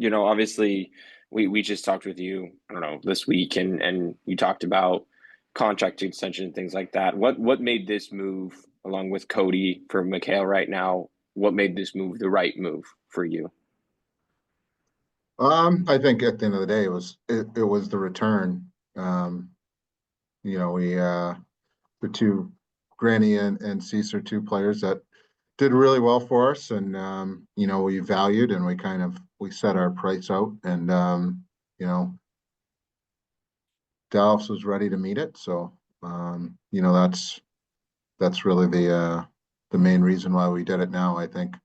Obviously we just talked with you, I don't know, this week and you talked about contract extension and things like that. What made this move along with Cody for Mikhail right now? What made this move the right move for you? I think at the end of the day, it was the return. We the two Granny and Cease are two players that did really well for us, and we valued and we set our price out, and you know Dallas was ready to meet it. So that's really the main reason why we did it now, I think.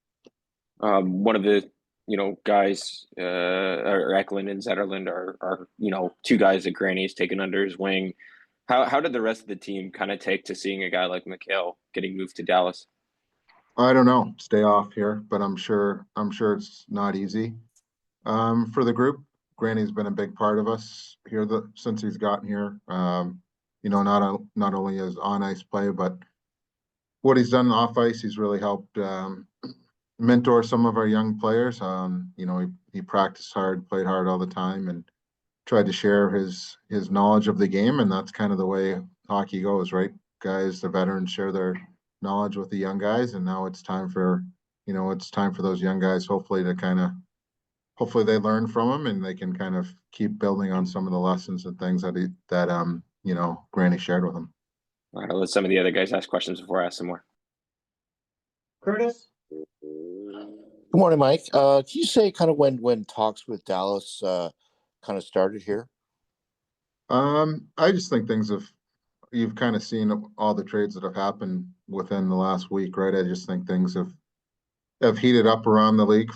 One of the guys, or Eklund and Zetterlund are two guys that Granny's taken under his wing. How did the rest of the team kind of take to seeing a guy like Mikhail getting moved to Dallas? I don't know, stay off here, but I'm sure it's not easy. For the group, Granny's been a big part of us here since he's gotten here. Not only his on ice play, but what he's done off ice. He's really helped mentor some of our young players. He practiced hard, played hard all the time, and tried to share his knowledge of the game. And that's kind of the way hockey goes, right? Guys, the veterans share their knowledge with the young guys, and now it's time for those young guys, hopefully they learn from him and they can kind of keep building on some of the lessons and things that Granny shared with him. All right, I'll let some of the other guys ask questions before I ask some more. Curtis? Good morning, Mike. Can you say kind of when talks with Dallas kind of started here? I just think you've kind of seen all the trades that have happened within the last week, right? I just think things have heated up around the league.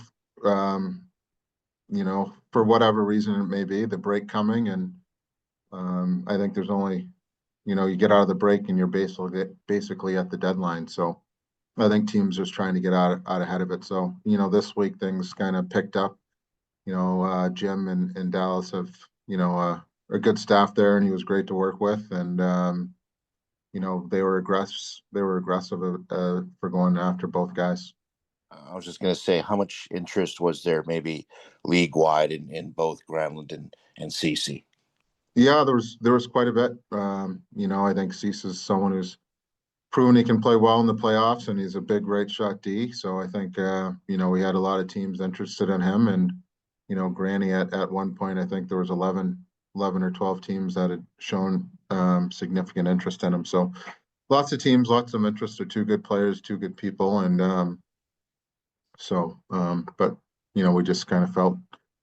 For whatever reason it may be, the break coming, and I think there's only, you get out of the break and you're basically at the deadline. So I think teams are just trying to get out ahead of it. So this week things kind of picked up. Jim and Dallas have a good staff there, and he was great to work with, and they were aggressive for going after both guys. I was just going to say, how much interest was there maybe league wide in both Granlund and Cece? Yeah, there was quite a bit. I think Cease is someone who's proven he can play well in the playoffs, and he's a big right shot D. So I think we had a lot of teams interested in him, and Granny at one point, I think there was 11 or 12 teams that had shown significant interest in him. So lots of teams, lots of interest. They're two good players, two good people, and but we just kind of felt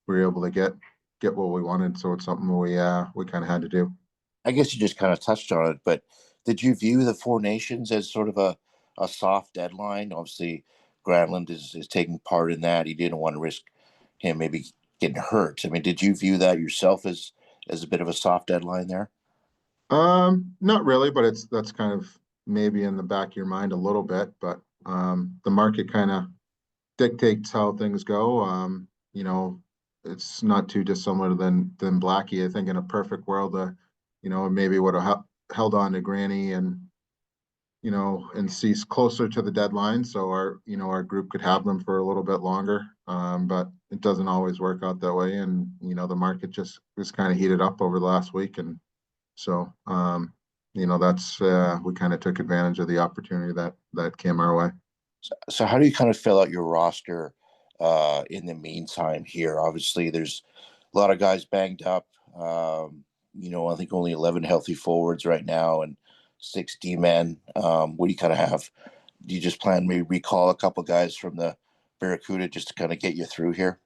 we were able to get what we wanted. So it's something we kind of had to do. I guess you just kind of touched on it, but did you view the Four Nations as sort of a soft deadline? Obviously, Granlund is taking part in that. He didn't want to risk him maybe getting hurt. I mean, did you view that yourself as a bit of a soft deadline there? Not really, but that's kind of maybe in the back of your mind a little bit. But the market kind of dictates how things go. It's not too dissimilar than Blackie. I think in a perfect world, maybe would have held on to Granny and Cease closer to the deadline, so our group could have them for a little bit longer. But it doesn't always work out that way, and the market just kind of heated up over the last week, and so that's we kind of took advantage of the opportunity that came our way. So how do you kind of fill out your roster in the meantime here? Obviously, there's a lot of guys banged up. I think only 11 healthy forwards right now and 6 D-men. What do you kind of have? Do you just plan maybe recall a couple guys from the Barracuda just to kind of get you through here?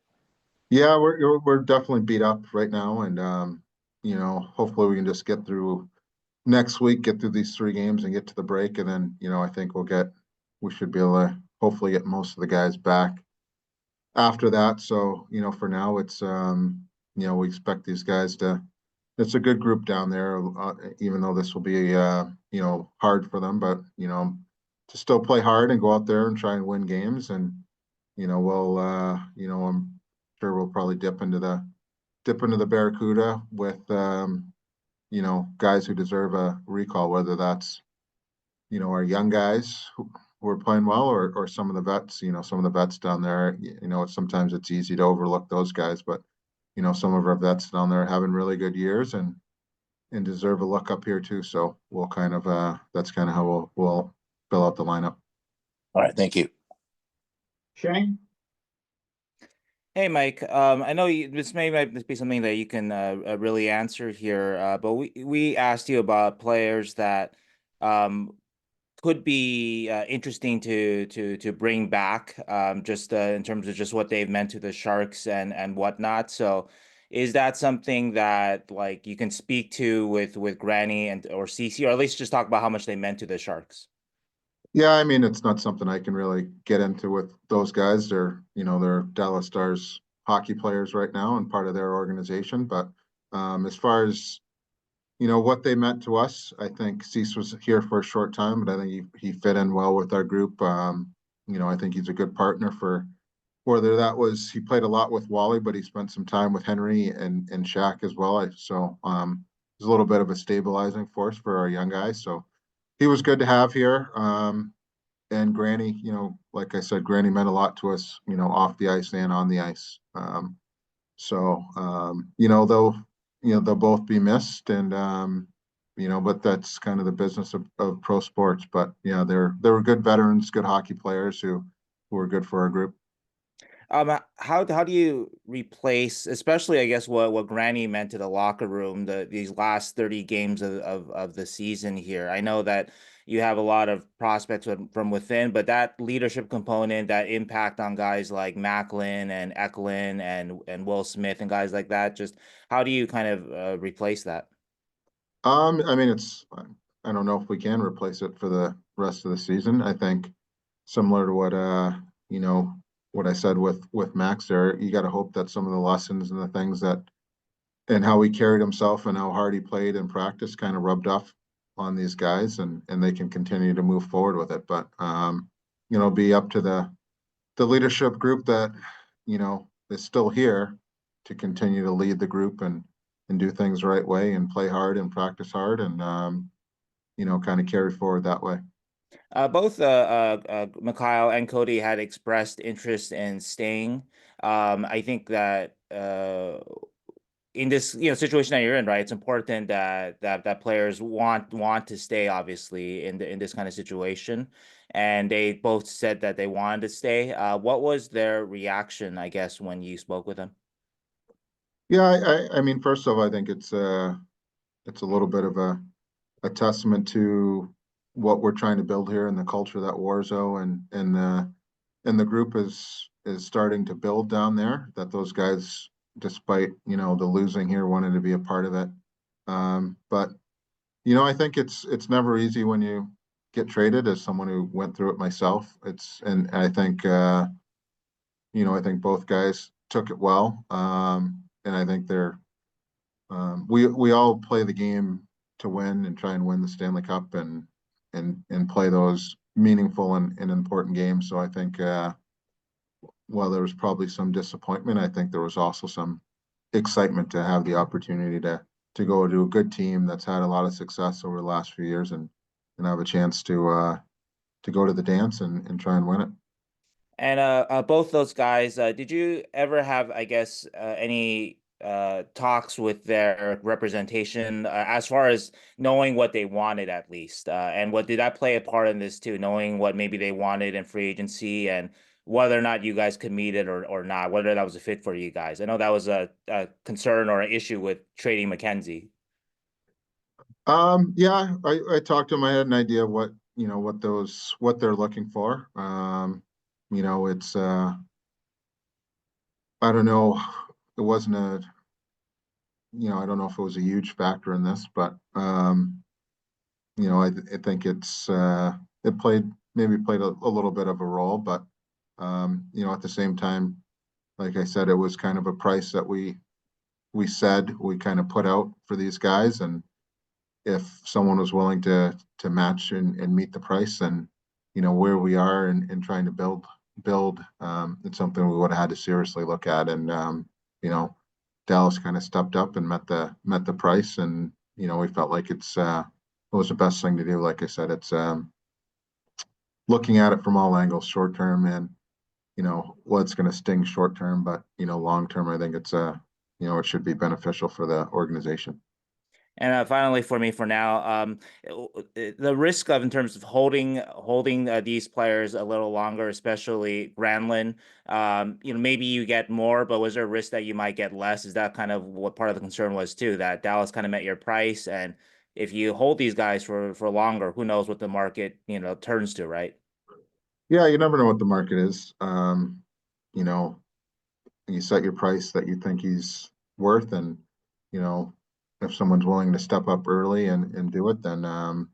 Yeah, we're definitely beat up right now, and hopefully we can just get through next week, get through these 3 games and get to the break, and then I think we should be able to hopefully get most of the guys back after that. So for now it's we expect these guys it's a good group down there, even though this will be hard for them, but to still play hard and go out there and try and win games. And we'll I'm sure we'll probably dip into the Barracuda with guys who deserve a recall, whether that's our young guys were playing well, or some of the vets, some of the vets down there, sometimes it's easy to overlook those guys, but some of our vets down there are having really good years and deserve a look up here too. So we'll kind of that's kind of how we'll fill out the lineup. All right, thank you. Shane? Hey, Mike. I know this might be something that you can really answer here, but we asked you about players that could be interesting to bring back, just in terms of just what they've meant to the Sharks and whatnot. So, is that something that like you can speak to with Granny and or CC, or at least just talk about how much they meant to the Sharks? Yeah, I mean, it's not something I can really get into with those guys. They're Dallas Stars hockey players right now and part of their organization. But as far as what they meant to us, I think Cease was here for a short time, but I think he fit in well with our group. I think he's a good partner for whether that was he played a lot with Wally, but he spent some time with Henry and Shaq as well. So he's a little bit of a stabilizing force for our young guys. So he was good to have here. And Granny, like I said, Granny meant a lot to us, off the ice and on the ice. They'll both be missed, and but that's kind of the business of pro sports. But yeah, they were good veterans, good hockey players who were good for our group. How do you replace, especially I guess what Granny meant to the locker room, these last 30 games of the season here? I know that you have a lot of prospects from within, but that leadership component, that impact on guys like Macklin and Eklund and Will Smith and guys like that, just how do you kind of replace that? I mean, I don't know if we can replace it for the rest of the season. I think similar to what I said with Max there, you got to hope that some of the lessons and the things that and how he carried himself and how hard he played in practice kind of rubbed off on these guys, and they can continue to move forward with it. But be up to the leadership group that is still here to continue to lead the group and do things the right way and play hard and practice hard and kind of carry forward that way. Both Mikhail and Cody had expressed interest in staying. I think that in this situation that you're in, right, it's important that players want to stay, obviously, in this kind of situation. And they both said that they wanted to stay. What was their reaction, I guess, when you spoke with them? Yeah, I mean, first of all, I think it's a little bit of a testament to what we're trying to build here and the culture that Warzo and the group is starting to build down there. That those guys, despite the losing here, wanted to be a part of it. But I think it's never easy when you get traded. As someone who went through it myself, and I think I think both guys took it well. And I think we all play the game to win and try and win the Stanley Cup and play those meaningful and important games. So I think while there was probably some disappointment, I think there was also some excitement to have the opportunity to go to a good team that's had a lot of success over the last few years and have a chance to go to the dance and try and win it. And both those guys, did you ever have, I guess, any talks with their representation as far as knowing what they wanted at least? And what did that play a part in this too, knowing what maybe they wanted in free agency and whether or not you guys could meet it or not, whether that was a fit for you guys? I know that was a concern or an issue with trading McKenzie. Yeah, I talked to him. I had an idea of what what they're looking for. It's I don't know. It wasn't I don't know if it was a huge factor in this, but I think it played a little bit of a role, but at the same time, like I said, it was kind of a price that we said we kind of put out for these guys, and if someone was willing to match and meet the price, then where we are and trying to build, it's something we would have had to seriously look at. And Dallas kind of stepped up and met the price, and we felt like it was the best thing to do. Like I said, looking at it from all angles, short term and, what's going to sting short term, but, long term, I think it's it should be beneficial for the organization. And finally, for me, for now, the risk of in terms of holding these players a little longer, especially Granlund, maybe you get more, but was there a risk that you might get less? Is that kind of what part of the concern was too, that Dallas kind of met your price, and if you hold these guys for longer, who knows what the market turns to, right? Yeah, you never know what the market is. You know, you set your price that you think he's worth, and you know, if someone's willing to step up early and do it, then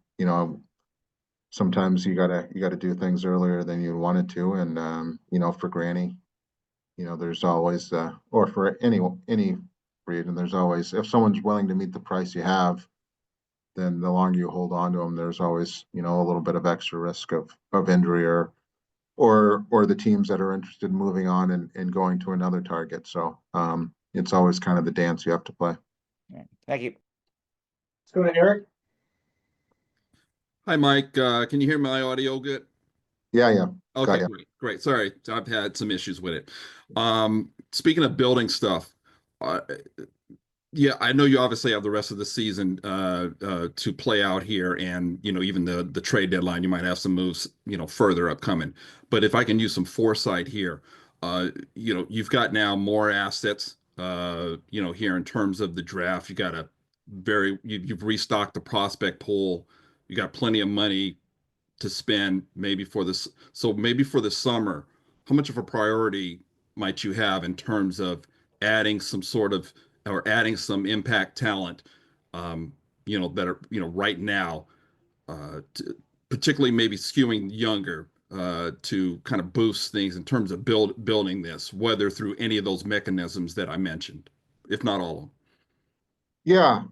sometimes you gotta do things earlier than you wanted to. And for Granny, there's always or for any reason, there's always, if someone's willing to meet the price you have, then the longer you hold on to them, there's always, a little bit of extra risk of injury or the teams that are interested in moving on and going to another target. So it's always kind of the dance you have to play. Yeah. Thank you. Let's go to Eric. Hi, Mike. Can you hear my audio good? Yeah. Okay, ya. great. Sorry, I've had some issues with it. Speaking of building stuff, uh, yeah, I know you obviously have the rest of the season to play out here, and even the trade deadline, you might have some moves further upcoming. But if I can use some foresight here, you've got now more assets, here in terms of the draft. You got you've restocked the prospect pool. You got plenty of money to spend maybe for this. So maybe for the summer, how much of a priority might you have in terms of adding some sort of or adding some impact talent, that are, right now, particularly maybe skewing younger, to kind of boost things in terms of building this, whether through any of those mechanisms that I mentioned, if not all of them. Yeah.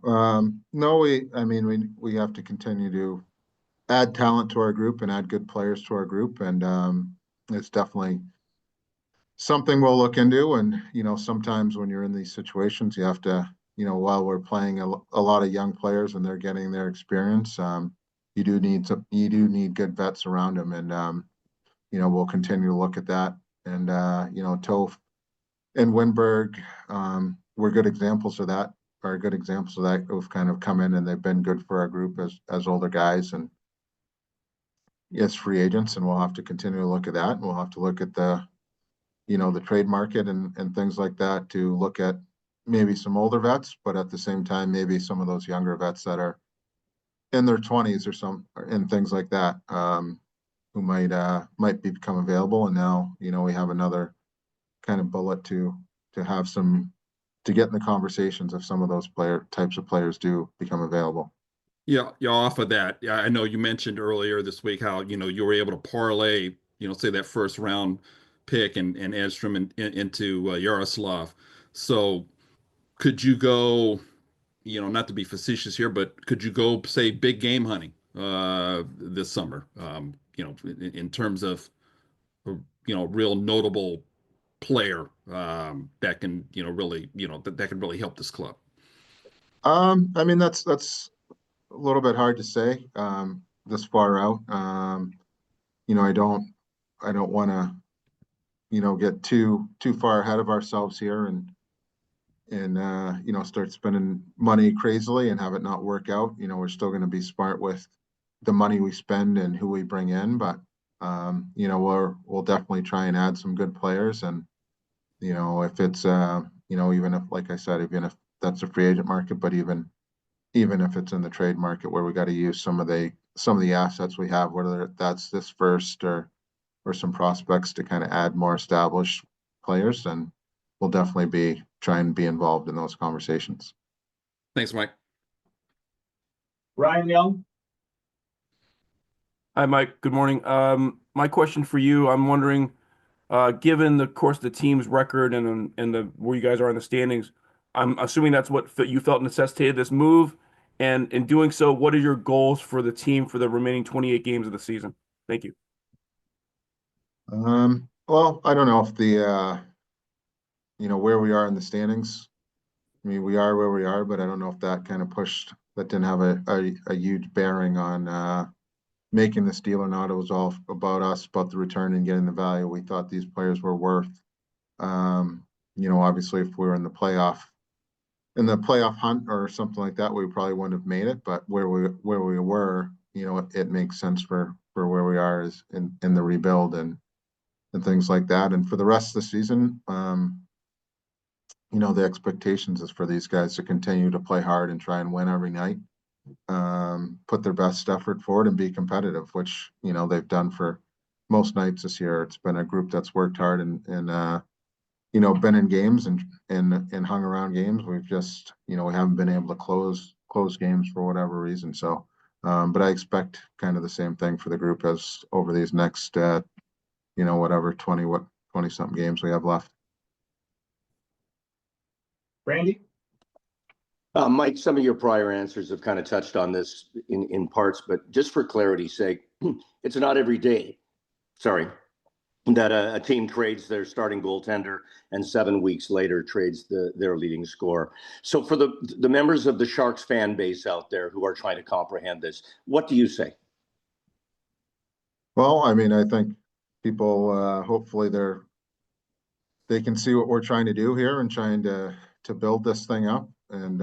No, we have to continue to add talent to our group and add good players to our group. And it's definitely something we'll look into. And, sometimes when you're in these situations, you have to, while we're playing a lot of young players and they're getting their experience, you do need good vets around them. And, we'll continue to look at that. And, Toph and Winberg, were good examples of that, are good examples of that, who've kind of come in and they've been good for our group as older guys and as free agents. And we'll have to continue to look at that. And we'll have to look at the trade market and things like that to look at maybe some older vets, but at the same time, maybe some of those younger vets that are in their 20s and things like that, who might become available. And now, we have another kind of bullet to get in the conversations if some of those types of players do become available. Yeah, off of that, yeah, I know you mentioned earlier this week how, you were able to parlay, say that first round pick and Edstrom into Yaroslav. So could you go, not to be facetious here, but could you go, say, big game hunting this summer, in terms of, real notable player that can, really, that can really help this club? That's a little bit hard to say this far out. I don't want to, get too far ahead of ourselves here and start spending money crazily and have it not work out. We're still going to be smart with the money we spend and who we bring in, but we'll definitely try and add some good players. And if it's even if, like I said, even if that's a free agent market, but even if it's in the trade market where we got to use some of the assets we have, whether that's this first or some prospects to kind of add more established players, and we'll definitely be trying to be involved in those conversations. Thanks, Mike. Ryan Young. Hi, Mike. Good morning. My question for you, I'm wondering, given the course of the team's record and the where you guys are in the standings, I'm assuming that's what you felt necessitated this move. And in doing so, what are your goals for the team for the remaining 28 games of the season? Thank you. Well, I don't know if where we are in the standings. I mean, we are where we are, but I don't know if that kind of that didn't have a huge bearing on making this deal or not. It was all about us, about the return and getting the value we thought these players were worth. Obviously, if we were in the playoff hunt or something like that, we probably wouldn't have made it. But where we were, it makes sense for where we are is in the rebuild and things like that. And for the rest of the season, the expectations is for these guys to continue to play hard and try and win every night, put their best effort forward and be competitive, which, they've done for most nights this year. It's been a group that's worked hard and been in games and hung around games. We've just, we haven't been able to close games for whatever reason. So, but I expect kind of the same thing for the group as over these next, 20 something games we have left. Randy? Mike, some of your prior answers have kind of touched on this in parts, but just for clarity's sake, it's not every day, that a team trades their starting goaltender and 7 weeks later trades their leading scorer. So for the members of the Sharks fan base out there who are trying to comprehend this, what do you say? Well, I mean, I think people, hopefully they can see what we're trying to do here and trying to build this thing up. And,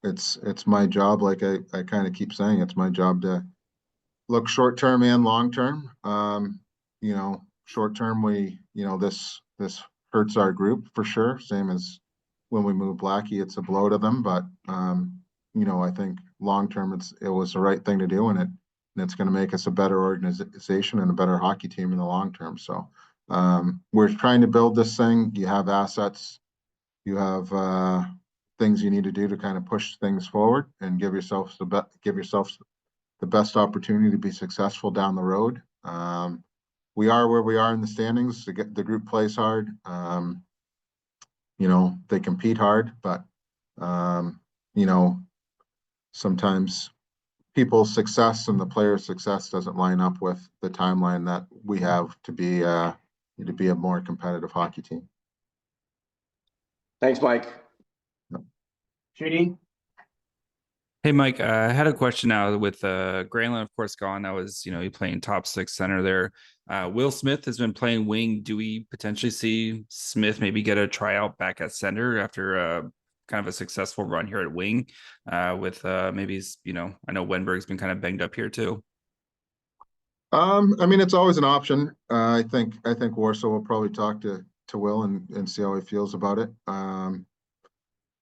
it's my job. Like I kind of keep saying, it's my job to look short-term and long-term. Short-term, this hurts our group for sure. Same as when we moved Blackie, it's a blow to them. But, I think long-term, it was the right thing to do, and it's going to make us a better organization and a better hockey team in the long term. So we're trying to build this thing. You have assets, you have things you need to do to kind of push things forward and give yourself the best opportunity to be successful down the road. We are where we are in the standings. The group plays hard. They compete hard, but sometimes people's success and the players' success doesn't line up with the timeline that we have to be a more competitive hockey team. Thanks, Mike. JD? Hey, Mike, I had a question now with Granlund, of course, gone. That was, he playing top six center there. Will Smith has been playing wing. Do we potentially see Smith maybe get a tryout back at center after kind of a successful run here at wing with maybe, I know Wenberg's been kind of banged up here too. I mean, it's always an option. I think Warsaw will probably talk to Will and see how he feels about it.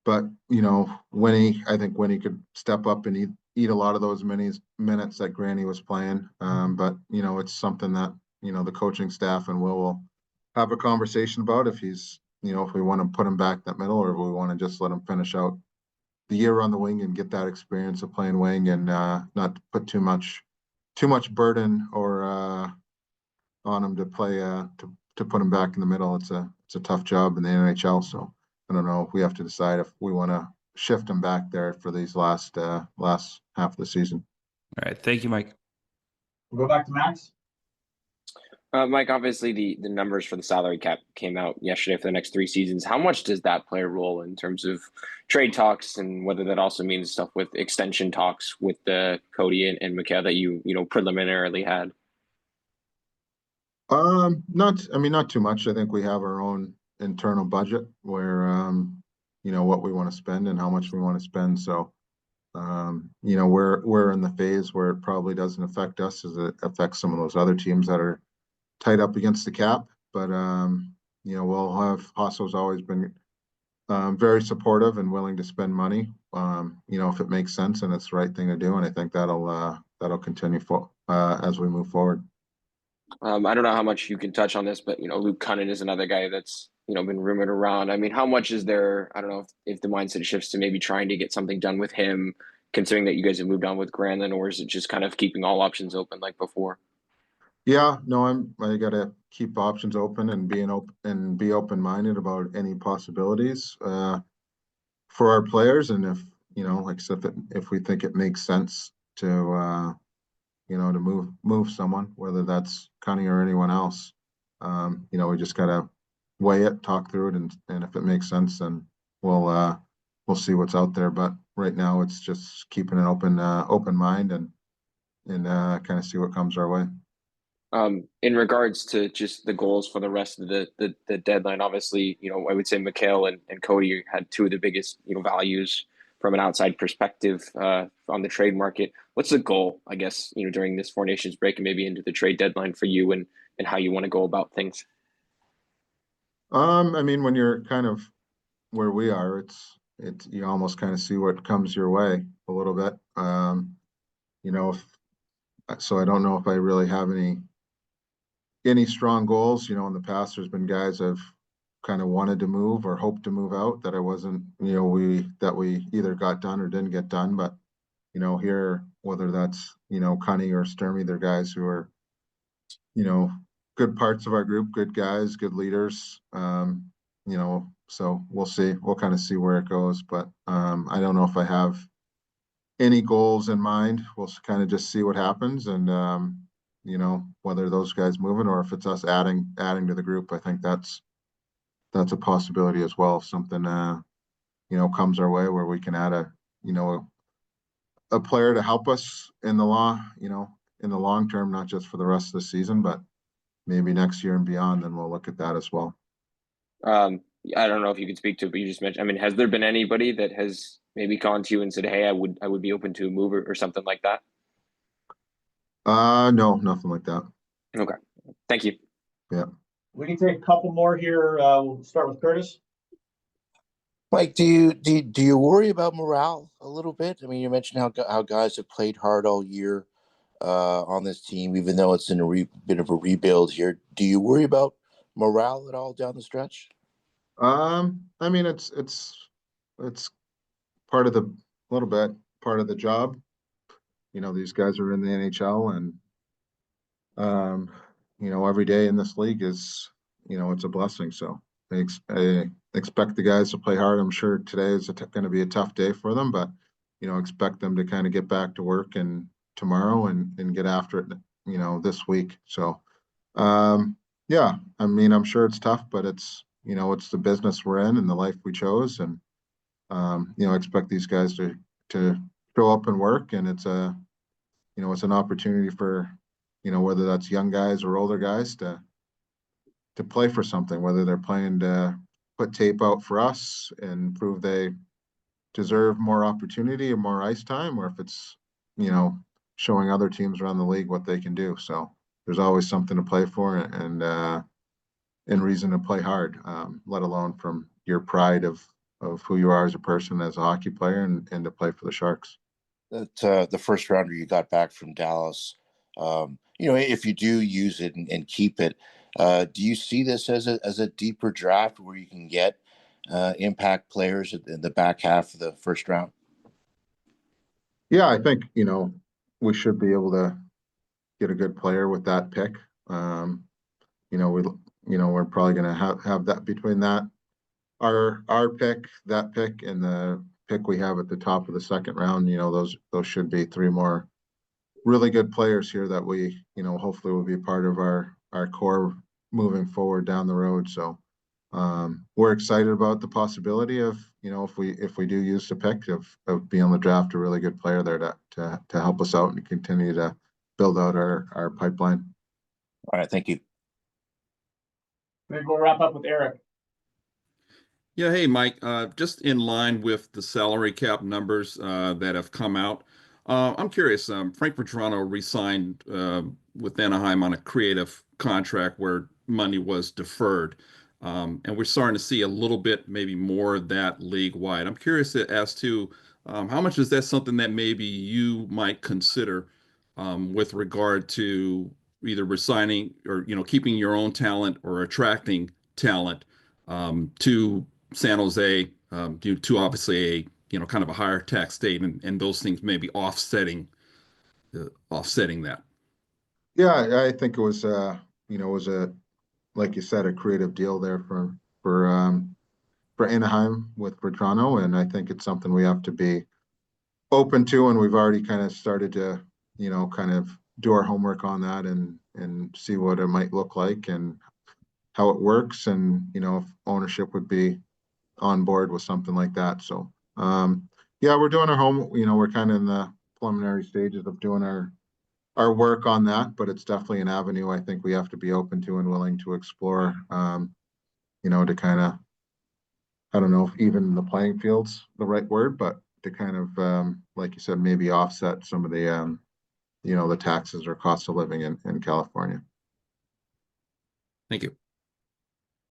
But I think Winnie could step up and eat a lot of those minutes that Granny was playing. But it's something that the coaching staff and will have a conversation about if he's if we want to put him back that middle, or if we want to just let him finish out the year on the wing and get that experience of playing wing and not put too much burden or on him to play to put him back in the middle. It's a tough job in the NHL, so I don't know if we have to decide if we want to shift him back there for these last half of the season. All right, thank you, Mike. We'll go back to Max. Mike, obviously the numbers for the salary cap came out yesterday for the next 3 seasons. How much does that play a role in terms of trade talks, and whether that also means stuff with extension talks with Cody and Mikhail that you preliminarily had? Not too much. I think we have our own internal budget where what we want to spend and how much we want to spend. So we're in the phase where it probably doesn't affect us as it affects some of those other teams that are tied up against the cap. But we'll have Hosso's always been very supportive and willing to spend money if it makes sense and it's the right thing to do. And I think that'll continue as we move forward. I don't know how much you can touch on this, but Luke Cunnin is another guy that's been rumored around. I mean, how much is there? I don't know if the mindset shifts to maybe trying to get something done with him, considering that you guys have moved on with Granlund, or is it just kind of keeping all options open like before? Yeah, no, I gotta keep options open and be open-minded about any possibilities for our players, and if like I said, if we think it makes sense to to move someone, whether that's Connie or anyone else, we just gotta weigh it, talk through it, and if it makes sense, then we'll see what's out there. But right now, it's just keeping an open mind and kind of see what comes our way. In regards to just the goals for the rest of the deadline, obviously, I would say Mikhail and Cody had two of the biggest, values from an outside perspective on the trade market. What's the goal, I guess, during this Four Nations break and maybe into the trade deadline for you and how you want to go about things? I mean, when you're kind of where we are, it's you almost kind of see what comes your way a little bit. So I don't know if I really have any strong goals. In the past, there's been guys I've kind of wanted to move or hoped to move out that I wasn't, that we either got done or didn't get done. But, here, whether that's, Cunny or Sturmy, they're guys who are, good parts of our group, good guys, good leaders. So we'll see. We'll kind of see where it goes. But I don't know if I have any goals in mind. We'll kind of just see what happens. And, whether those guys moving or if it's us adding to the group, I think that's a possibility as well. If something, comes our way where we can add a player to help us in the long term, not just for the rest of the season, but maybe next year and beyond, then we'll look at that as well. I don't know if you could speak to it, but you just mentioned, I mean, has there been anybody that has maybe gone to you and said, hey, I would be open to a move or something like that? No, nothing like that. Okay. Thank you. Yeah. We can take a couple more here. We'll start with Curtis. Mike, do you worry about morale a little bit? I mean, you mentioned how guys have played hard all year on this team, even though it's in a bit of a rebuild here. Do you worry about morale at all down the stretch? I mean, it's part of little bit part of the job. These guys are in the NHL, and every day in this league is, it's a blessing. So I expect the guys to play hard. I'm sure today is going to be a tough day for them, but expect them to kind of get back to work and tomorrow and get after it, this week. So yeah, I mean, I'm sure it's tough, but it's it's the business we're in and the life we chose, and I expect these guys to show up and work, and it's it's an opportunity for whether that's young guys or older guys to play for something, whether they're playing to put tape out for us and prove they deserve more opportunity or more ice time, or if it's showing other teams around the league what they can do. So there's always something to play for, and reason to play hard, let alone from your pride of who you are as a person, as a hockey player, and to play for the Sharks. That the first rounder you got back from Dallas, if you do use it and keep it, do you see this as a deeper draft where you can get impact players in the back half of the first round? Yeah, I think we should be able to get a good player with that pick. We're probably going to have that between that our pick, that pick, and the pick we have at the top of the second round. Those should be three more really good players here that we hopefully will be part of our core moving forward down the road. So we're excited about the possibility of if we do use the pick of being able to draft a really good player there to help us out and continue to build out our pipeline. All right, thank you. Maybe we'll wrap up with Eric. Yeah, hey, Mike, just in line with the salary cap numbers that have come out, I'm curious, Frank Vatrano re-signed with Anaheim on a creative contract where money was deferred. And we're starting to see a little bit, maybe more of that league-wide. I'm curious as to how much is that something that maybe you might consider with regard to either resigning or, keeping your own talent or attracting talent to San Jose, due to obviously a kind of a higher tax state, and those things maybe offsetting that. Yeah, I think it was like you said, a creative deal there for Anaheim with Bertrano, and I think it's something we have to be open to, and we've already kind of started to kind of do our homework on that and see what it might look like and how it works, and if ownership would be on board with something like that. So yeah, we're doing our home. We're kind of in the preliminary stages of doing our our work on that, but it's definitely an avenue I think we have to be open to and willing to explore, to kind of, I don't know if even the playing field's the right word, but to kind of, like you said, maybe offset some of the, the taxes or cost of living in California. Thank you.